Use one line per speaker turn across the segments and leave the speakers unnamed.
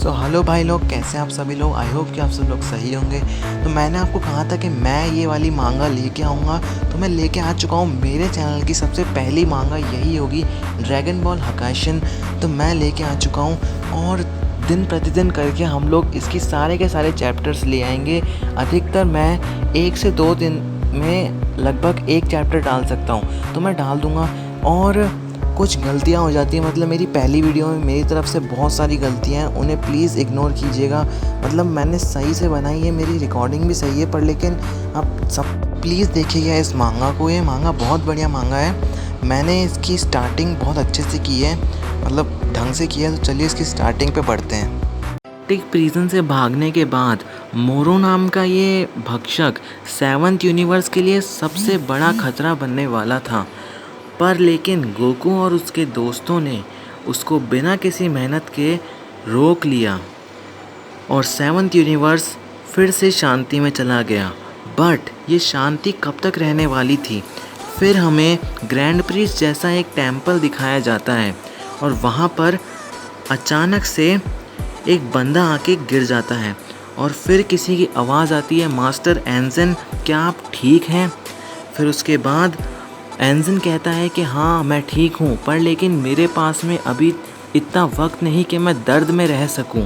So hello भाई लोग, कैसे हैं आप सभी लोग। आई होप कि आप सब लोग सही होंगे। तो मैंने आपको कहा था कि मैं ये वाली मांगा लेके आऊँगा, तो मैं लेके आ चुका हूँ। मेरे चैनल की सबसे पहली मांगा यही होगी, ड्रैगन बॉल हकाशन। तो मैं लेके आ चुका हूँ और दिन प्रतिदिन करके हम लोग इसकी सारे के सारे चैप्टर्स ले आएंगे। अधिकतर मैं 1 से 2 दिन में लगभग एक चैप्टर डाल सकता हूँ, तो मैं डाल दूँगा। और कुछ गलतियाँ हो जाती हैं, मतलब मेरी पहली वीडियो में मेरी तरफ से बहुत सारी गलतियाँ हैं, उन्हें प्लीज़ इग्नोर कीजिएगा। मतलब मैंने सही से बनाई है, मेरी रिकॉर्डिंग भी सही है, पर लेकिन आप सब प्लीज़ देखिएगा इस मांगा को। ये मांगा बहुत बढ़िया मांगा है। मैंने इसकी स्टार्टिंग बहुत अच्छे से की है, मतलब ढंग से की है। तो चलिए इसकी स्टार्टिंग पे बढ़ते हैं। एक प्रिजन से भागने के बाद मोरो नाम का ये भक्षक 7th यूनिवर्स के लिए सबसे बड़ा खतरा बनने वाला था। पर लेकिन गोकू और उसके दोस्तों ने उसको बिना किसी मेहनत के रोक लिया और 7th यूनिवर्स फिर से शांति में चला गया। बट ये शांति कब तक रहने वाली थी? फिर हमें ग्रैंड प्रिस्ट जैसा एक टेम्पल दिखाया जाता है और वहाँ पर अचानक से एक बंदा आके गिर जाता है और फिर किसी की आवाज़ आती है, मास्टर एंजन क्या आप ठीक हैं? फिर उसके बाद एंजन कहता है कि हाँ मैं ठीक हूँ, पर लेकिन मेरे पास में अभी इतना वक्त नहीं कि मैं दर्द में रह सकूँ।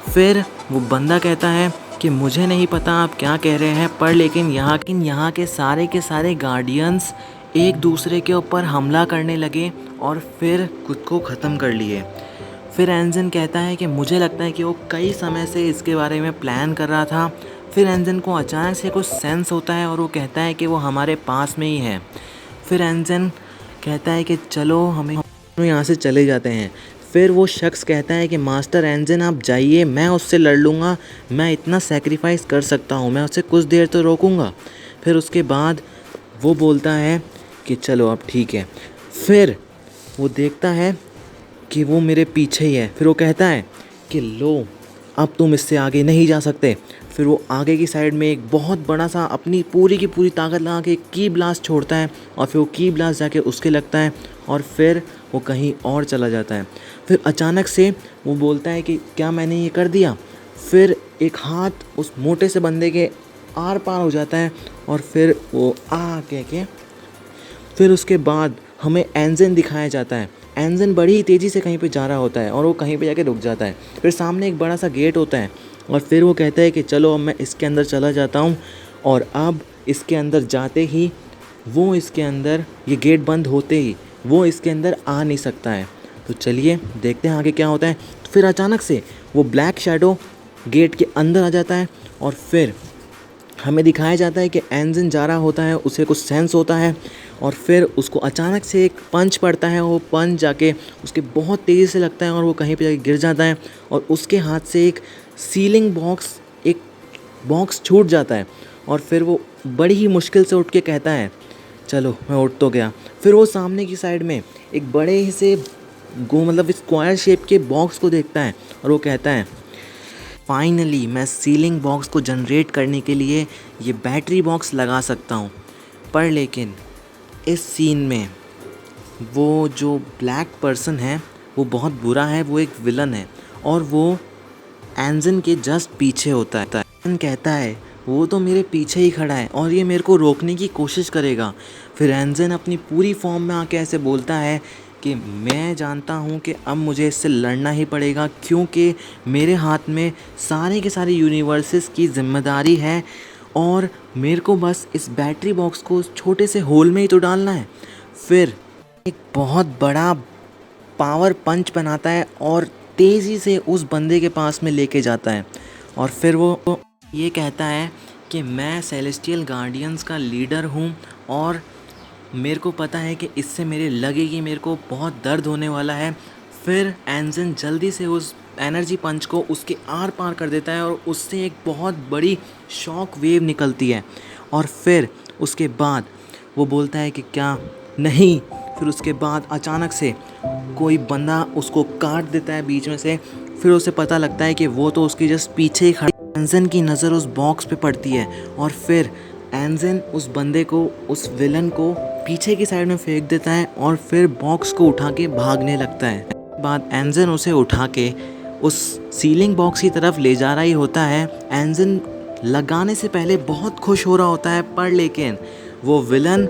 फिर वो बंदा कहता है कि मुझे नहीं पता आप क्या कह रहे हैं, पर लेकिन यहाँ के सारे गार्डियंस एक दूसरे के ऊपर हमला करने लगे और फिर खुद को ख़त्म कर लिए। फिर एंजन कहता है कि मुझे लगता है कि वो कई समय से इसके बारे में प्लान कर रहा था। फिर एंजन को अचानक से कुछ सेंस होता है और वो कहता है कि वो हमारे पास में ही है। फिर एंजन कहता है कि चलो हमें यहाँ से चले जाते हैं। फिर वो शख्स कहता है कि मास्टर एंजन आप जाइए, मैं उससे लड़ लूँगा, मैं इतना सेक्रीफाइस कर सकता हूँ, मैं उसे कुछ देर तो रोकूँगा। फिर उसके बाद वो बोलता है कि चलो अब ठीक है। फिर वो देखता है कि वो मेरे पीछे ही है। फिर वो कहता है कि लो अब तुम इससे आगे नहीं जा सकते। फिर वो आगे की साइड में एक बहुत बड़ा सा अपनी पूरी की पूरी ताकत लगा के की ब्लास्ट छोड़ता है और फिर वो की ब्लास्ट जाके उसके लगता है और फिर वो कहीं और चला जाता है। फिर अचानक से वो बोलता है कि क्या मैंने ये कर दिया? फिर एक हाथ उस मोटे से बंदे के आर पार हो जाता है और फिर वो कह के फिर उसके बाद हमें एंजन दिखाया जाता है। एंजन बड़ी ही तेज़ी से कहीं पे जा रहा होता है और वो कहीं पे जाके रुक जाता है। फिर सामने एक बड़ा सा गेट होता है और फिर वो कहता है कि चलो अब मैं इसके अंदर चला जाता हूँ। और अब इसके अंदर जाते ही वो इसके अंदर ये गेट बंद होते ही वो इसके अंदर आ नहीं सकता है। तो चलिए देखते हैं आगे क्या होता है। फिर अचानक से वो ब्लैक शैडो गेट के अंदर आ जाता है और फिर हमें दिखाया जाता है कि एंजन जा रहा होता है, उसे कुछ सेंस होता है और फिर उसको अचानक से एक पंच पड़ता है। वो पंच जाके उसके बहुत तेज़ी से लगता है और वो कहीं पे जाके गिर जाता है और उसके हाथ से एक सीलिंग बॉक्स एक बॉक्स छूट जाता है और फिर वो बड़ी ही मुश्किल से उठ के कहता है चलो मैं उठ तो गया। फिर वो सामने की साइड में एक बड़े ही से मतलब स्क्वायर शेप के बॉक्स को देखता है और वो कहता है फाइनली मैं सीलिंग बॉक्स को जनरेट करने के लिए ये बैटरी बॉक्स लगा सकता हूँ। पर लेकिन इस सीन में वो जो ब्लैक पर्सन है वो बहुत बुरा है, वो एक विलन है और वो एंजन के जस्ट पीछे होता है। एंजन कहता है वो तो मेरे पीछे ही खड़ा है और ये मेरे को रोकने की कोशिश करेगा। फिर एंजन अपनी पूरी फॉर्म में आके ऐसे बोलता है कि मैं जानता हूँ कि अब मुझे इससे लड़ना ही पड़ेगा, क्योंकि मेरे हाथ में सारे के सारे यूनिवर्सेस की जिम्मेदारी है और मेरे को बस इस बैटरी बॉक्स को छोटे से होल में ही तो डालना है। फिर एक बहुत बड़ा पावर पंच बनाता है और तेज़ी से उस बंदे के पास में लेके जाता है और फिर वो ये कहता है कि मैं सेलेस्टियल गार्डियंस का लीडर हूँ और मेरे को पता है कि इससे मेरे लगेगी, मेरे को बहुत दर्द होने वाला है। फिर एंजन जल्दी से उस एनर्जी पंच को उसके आर पार कर देता है और उससे एक बहुत बड़ी शॉक वेव निकलती है और फिर उसके बाद वो बोलता है कि क्या नहीं। फिर उसके बाद अचानक से कोई बंदा उसको काट देता है बीच में से। फिर उसे पता लगता है कि वो तो उसके जस्ट पीछे ही खड़ा। एंजन की नज़र उस बॉक्स पे पड़ती है और फिर एंजन उस बंदे को, उस विलन को पीछे की साइड में फेंक देता है और फिर बॉक्स को उठा के भागने लगता है। बाद एंजन उसे उठा के उस सीलिंग बॉक्स की तरफ ले जा रहा ही होता है। एंजिन लगाने से पहले बहुत खुश हो रहा होता है, पर लेकिन वो विलन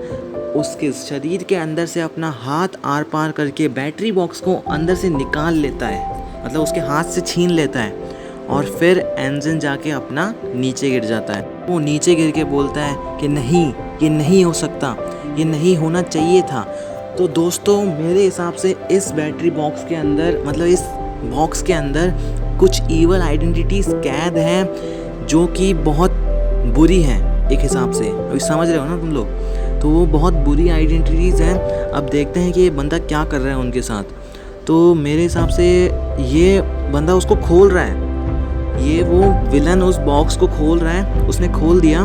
उसके शरीर के अंदर से अपना हाथ आर पार करके बैटरी बॉक्स को अंदर से निकाल लेता है, मतलब उसके हाथ से छीन लेता है। और फिर एंजिन जाके अपना नीचे गिर जाता है। वो नीचे गिर के बोलता है कि नहीं, ये नहीं हो सकता, ये नहीं होना चाहिए था। तो दोस्तों मेरे हिसाब से इस बैटरी बॉक्स के अंदर, मतलब इस बॉक्स के अंदर कुछ ईवल आइडेंटिटीज़ कैद हैं जो कि बहुत बुरी हैं एक हिसाब से। अभी समझ रहे हो ना तुम लोग? तो वो बहुत बुरी आइडेंटिटीज़ हैं। अब देखते हैं कि ये बंदा क्या कर रहा है उनके साथ। तो मेरे हिसाब से ये बंदा उसको खोल रहा है, ये वो विलन उस बॉक्स को खोल रहा है। उसने खोल दिया,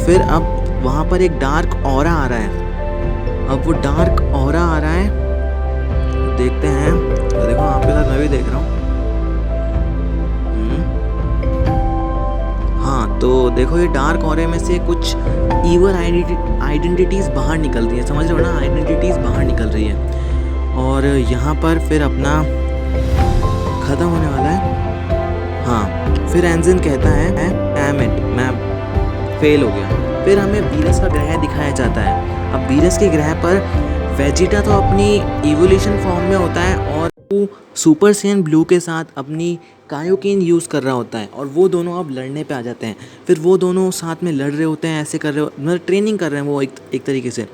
फिर अब वहाँ पर एक डार्क ऑरा आ रहा है। अब वो डार्क ऑरा आ रहा है, देखते हैं। तो देखो आपके साथ मैं भी देख रहा हूँ। हाँ, तो देखो ये डार्क ऑरे में से कुछ ईवल आइडेंटिटीज़ बाहर निकल रही है, समझ रहे हो ना? आइडेंटिटीज़ बाहर निकल रही है और यहाँ पर फिर अपना ख़त्म होने वाला है। हाँ, फिर एंजिन कहता है डैम इट, मैं फेल हो गया। फिर हमें वीरस का ग्रह दिखाया जाता है। अब वीरस के ग्रह पर वेजिटा तो अपनी इवोल्यूशन फॉर्म में होता है और वो सुपर सैयन ब्लू के साथ अपनी कायोकिन यूज़ कर रहा होता है और वो दोनों अब लड़ने पे आ जाते हैं। फिर वो दोनों साथ में लड़ रहे होते हैं, ऐसे कर रहे हो, मतलब ट्रेनिंग कर रहे हैं वो एक तरीके से।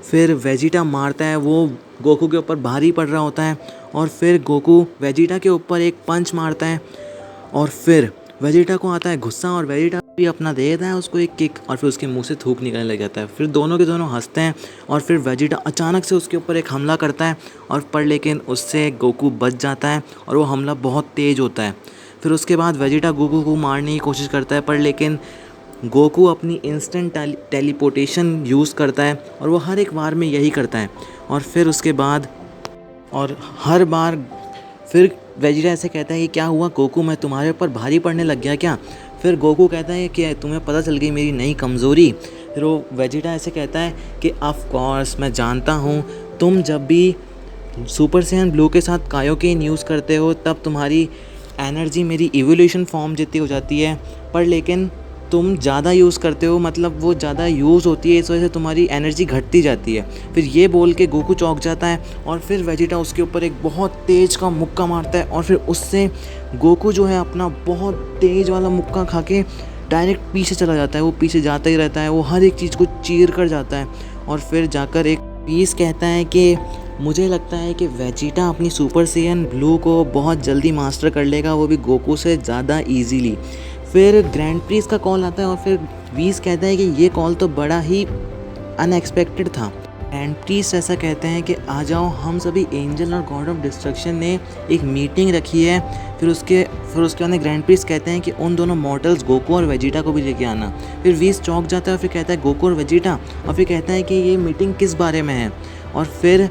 फिर वेजिटा मारता है, वो गोकू के ऊपर भारी पड़ रहा होता है और फिर गोकू वेजिटा के ऊपर एक पंच मारता है और फिर वेजिटा को आता है गुस्सा और वेजिटा भी अपना दे देता है उसको एक किक और फिर उसके मुंह से थूक निकलने लग जाता है। फिर दोनों के दोनों हंसते हैं और फिर वेजिटा अचानक से उसके ऊपर एक हमला करता है और पर लेकिन उससे गोकू बच जाता है और वो हमला बहुत तेज़ होता है। फिर उसके बाद वेजिटा गोकू को मारने की कोशिश करता है, पर लेकिन गोकू अपनी इंस्टेंट टेलीपोर्टेशन यूज़ करता है और वो हर एक बार में यही करता है। और फिर उसके बाद और हर बार फिर वेजिटा ऐसे कहता है कि क्या हुआ गोकू, मैं तुम्हारे ऊपर भारी पड़ने लग गया क्या? फिर गोकू कहता है कि तुम्हें पता चल गई मेरी नई कमज़ोरी। फिर वो वेजिटा ऐसे कहता है कि ऑफ कोर्स मैं जानता हूँ, तुम जब भी सुपर सैयन ब्लू के साथ कायोकिन यूज़ करते हो तब तुम्हारी एनर्जी मेरी इवोल्यूशन फॉर्म जितनी हो जाती है, पर लेकिन तुम ज़्यादा यूज़ करते हो, मतलब वो ज़्यादा यूज़ होती है, इस वजह से तुम्हारी एनर्जी घटती जाती है। फिर ये बोल के गोकू चौंक जाता है और फिर वेजिटा उसके ऊपर एक बहुत तेज़ का मुक्का मारता है और फिर उससे गोकू जो है अपना बहुत तेज़ वाला मुक्का खा के डायरेक्ट पीछे चला जाता है। वो पीछे जाता ही रहता है, वो हर एक चीज़ को चीर कर जाता है और फिर जाकर एक पीस कहता है कि मुझे लगता है कि वेजिटा अपनी सुपर सैयन ब्लू को बहुत जल्दी मास्टर कर लेगा, वो भी गोकू से ज़्यादा ईजीली। फिर ग्रैंड प्रीस का कॉल आता है और फिर वीस कहता है कि ये कॉल तो बड़ा ही अनएक्सपेक्टेड था। ग्रैंड प्रीस ऐसा कहते हैं कि आ जाओ, हम सभी एंजल और गॉड ऑफ डिस्ट्रक्शन ने एक मीटिंग रखी है। फिर उसके बाद ग्रैंड प्रीस कहते हैं कि उन दोनों मॉर्टल्स गोकू और वेजिटा को भी लेके आना। फिर वीस चौंक जाता है और फिर कहता है गोकू और वेजिटा, और फिर कहता है कि ये मीटिंग किस बारे में है। और फिर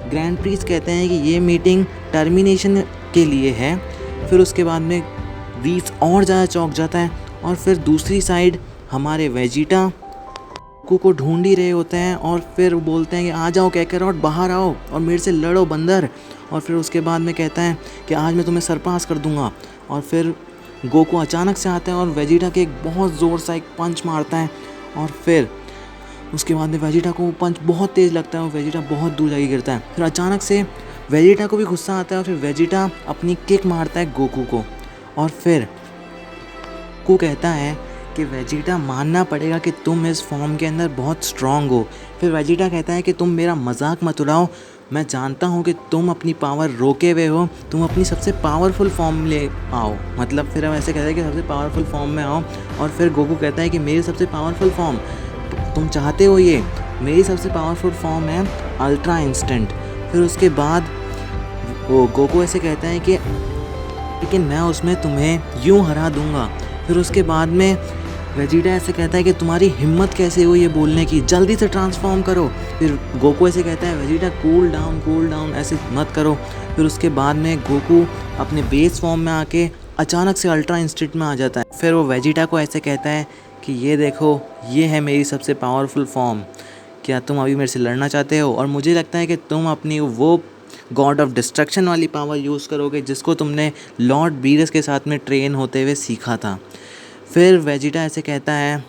ग्रैंड प्रीस कहते हैं कि ये मीटिंग टर्मिनेशन के लिए है। फिर उसके बाद में वीस और ज़्यादा चौंक जाता है और फिर दूसरी साइड हमारे वेजिटा गोकू को ढूंढ ही रहे होते हैं और फिर बोलते हैं कि आ जाओ कैकरॉट, बाहर आओ और मेरे से लड़ो बंदर। और फिर उसके बाद में कहता है कि आज मैं तुम्हें सरपास कर दूंगा। और फिर गोकू अचानक से आता है और वेजिटा के एक बहुत ज़ोर सा एक पंच मारता है और फिर उसके बाद में वेजिटा को वो पंच बहुत तेज़ लगता है और वेजिटा बहुत दूर जाके गिरता है। फिर अचानक से वेजिटा को भी गुस्सा आता है और फिर वेजिटा अपनी किक मारता है गोकू को और फिर गोकू कहता है कि वेजिटा मानना पड़ेगा कि तुम इस फॉर्म के अंदर बहुत स्ट्रांग हो। फिर वेजिटा कहता है कि तुम मेरा मजाक मत उड़ाओ, मैं जानता हूँ कि तुम अपनी पावर रोके हुए हो, तुम अपनी सबसे पावरफुल फॉर्म ले आओ। मतलब फिर हम ऐसे कहते हैं कि सबसे पावरफुल फॉर्म में आओ। और फिर गोकू कहता है कि मेरी सबसे पावरफुल फॉर्म तुम चाहते हो, ये मेरी सबसे पावरफुल फॉर्म है अल्ट्रा इंस्टेंट। फिर उसके बाद वो गोकू ऐसे कहता है कि लेकिन मैं उसमें तुम्हें यूं हरा दूंगा। फिर उसके बाद में वेजिटा ऐसे कहता है कि तुम्हारी हिम्मत कैसे हुई ये बोलने की, जल्दी से ट्रांसफॉर्म करो। फिर गोकू ऐसे कहता है वेजिटा कूल डाउन ऐसे मत करो। फिर उसके बाद में गोकू अपने बेस फॉर्म में आके अचानक से अल्ट्रा इंस्टेंट में आ जाता है। फिर वो वेजिटा को ऐसे कहता है कि ये देखो, ये है मेरी सबसे पावरफुल फॉर्म, क्या तुम अभी मेरे से लड़ना चाहते हो? और मुझे लगता है कि तुम अपनी वो गॉड ऑफ डिस्ट्रक्शन वाली पावर यूज़ करोगे, जिसको तुमने लॉर्ड बीरस के साथ में ट्रेन होते हुए सीखा था। फिर वेजिटा ऐसे कहता है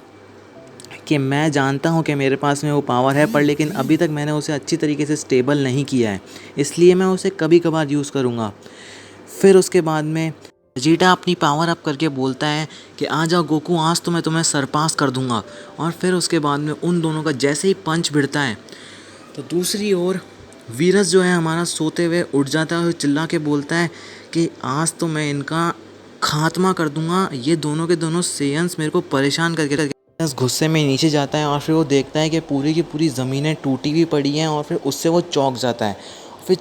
कि मैं जानता हूँ कि मेरे पास में वो पावर है, पर लेकिन अभी तक मैंने उसे अच्छी तरीके से स्टेबल नहीं किया है, इसलिए मैं उसे कभी कभार यूज़ करूँगा। फिर उसके बाद में वेजिटा अपनी पावर अप करके बोलता है कि आ जाओ गोकू, आज तो मैं तुम्हें सरपास कर दूंगा। और फिर उसके बाद में उन दोनों का जैसे ही पंच भिड़ता है तो दूसरी ओर वीरस जो है हमारा सोते हुए उठ जाता है और चिल्ला के बोलता है कि आज तो मैं इनका खात्मा कर दूंगा, ये दोनों के दोनों सेयंस मेरे को परेशान करके वीरस गुस्से में नीचे जाता है और फिर वो देखता है कि पूरी की पूरी ज़मीनें टूटी हुई पड़ी हैं और फिर उससे वो चौंक जाता है। फिर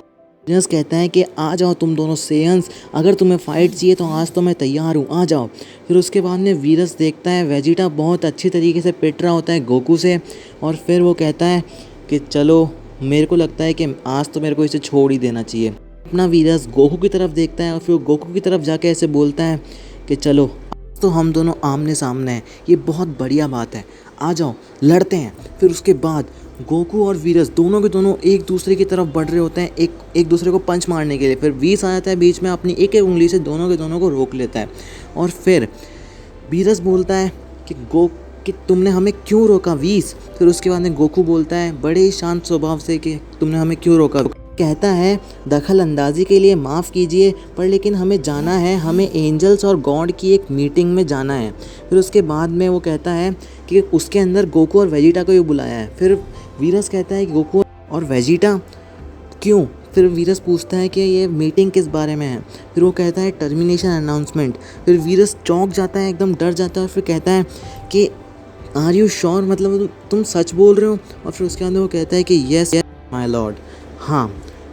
वीरस कहता है कि आ जाओ तुम दोनों सेयंस, अगर तुम्हें फ़ाइट चाहिए तो आज तो मैं तैयार हूँ, आ जाओ। फिर उसके बाद में वीरस देखता है वेजिटा बहुत अच्छी तरीके से पिट रहा होता है गोकू से, और फिर वो कहता है कि चलो, मेरे को लगता है कि आज तो मेरे को इसे छोड़ ही देना चाहिए। अपना वीरस गोकू की तरफ देखता है और फिर गोकू की तरफ जाके ऐसे बोलता है कि चलो, आज तो हम दोनों आमने सामने हैं, ये बहुत बढ़िया बात है, आ जाओ लड़ते हैं। फिर उसके बाद गोकू और वीरस दोनों के दोनों एक दूसरे की तरफ बढ़ रहे होते हैं, एक दूसरे को पंच मारने के लिए। फिर वीस आ जाता है बीच में, अपनी एक एक उंगली से दोनों के दोनों को रोक लेता है। और फिर वीरस बोलता है कि तुमने हमें क्यों रोका वीस। फिर उसके बाद में गोकू बोलता है बड़े ही शांत स्वभाव से कि तुमने हमें क्यों रोका। कहता है दखल अंदाजी के लिए माफ़ कीजिए, पर लेकिन हमें जाना है, हमें एंजल्स और गॉड की एक मीटिंग में जाना है। फिर उसके बाद में वो कहता है कि उसके अंदर गोकू और वेजिटा को ही बुलाया है। फिर वीरस कहता है कि गोकू और वेजिटा क्यों। फिर वीरस पूछता है कि ये मीटिंग किस बारे में है। फिर वो कहता है टर्मिनेशन अनाउंसमेंट। फिर वीरस चौंक जाता है, एकदम डर जाता है और फिर कहता है कि आर यू श्योर, मतलब तुम सच बोल रहे हो। और फिर उसके अंदर वो कहता है कि येस माय लॉर्ड, हाँ।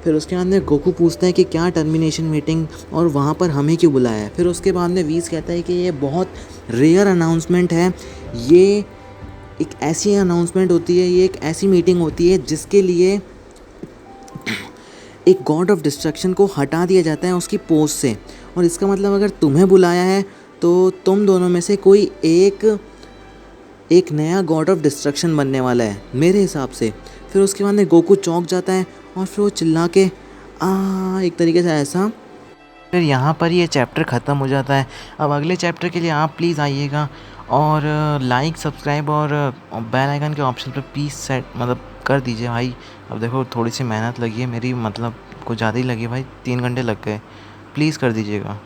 फिर उसके बाद में गोकू पूछता है कि क्या टर्मिनेशन मीटिंग और वहाँ पर हमें क्यों बुलाया है। फिर उसके बाद में वीस कहता है कि ये बहुत रेयर अनाउंसमेंट है, ये एक ऐसी अनाउंसमेंट होती है, ये एक ऐसी मीटिंग होती है जिसके लिए एक गॉड ऑफ डिस्ट्रक्शन को हटा दिया जाता है उसकी पोस्ट से। और इसका मतलब अगर तुम्हें बुलाया है तो तुम दोनों में से कोई एक नया गॉड ऑफ डिस्ट्रक्शन बनने वाला है मेरे हिसाब से। फिर उसके बाद में गोकू चौंक जाता है और फिर वो चिल्ला के एक तरीके से ऐसा। फिर यहाँ पर ये चैप्टर ख़त्म हो जाता है। अब अगले चैप्टर के लिए आप प्लीज़ आइएगा और लाइक सब्सक्राइब और बेल आइकन के ऑप्शन पर प्लीज़ सेट कर दीजिए भाई। अब देखो थोड़ी सी मेहनत लगी है मेरी, कुछ ज़्यादा ही लगी भाई, 3 घंटे लग गए, प्लीज़ कर दीजिएगा।